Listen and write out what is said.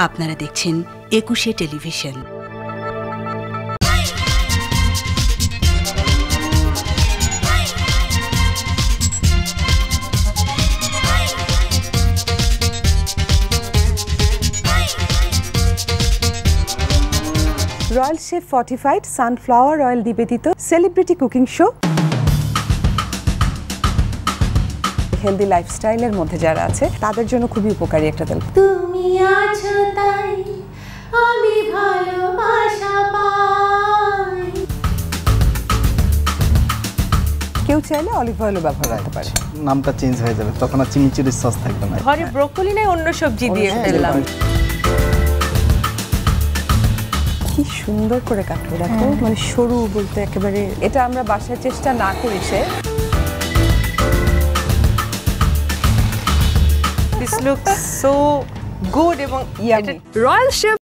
আপনারা দেখছেন একুশে television. Royal chef fortified sunflower oil নিবেদিত সেলিব্রিটি কুকিং শো। হেলদি লাইফস্টাইলের মধ্যে যারা আছে তাদের জন্য খুবই উপকারী একটা তেল। তুমি আছো তাই আমি ভালোবাসা পাই। কেউ চাইলে অলিভ অয়েলও ব্যবহার করতে পারে। নামটা চেঞ্জ হয়ে যাবে, তখন আর চিমিচুরির সস থাকবে না। ঘরে ব্রোকলি নাই, অন্য সবজি দিয়ে ফেললাম। কি সুন্দর করে কাটলো দেখো, মানে সরু বলতে একেবারে। এটা আমরা বাসায় চেষ্টা না করেছে। This looks so good এবং yummy. Royal chef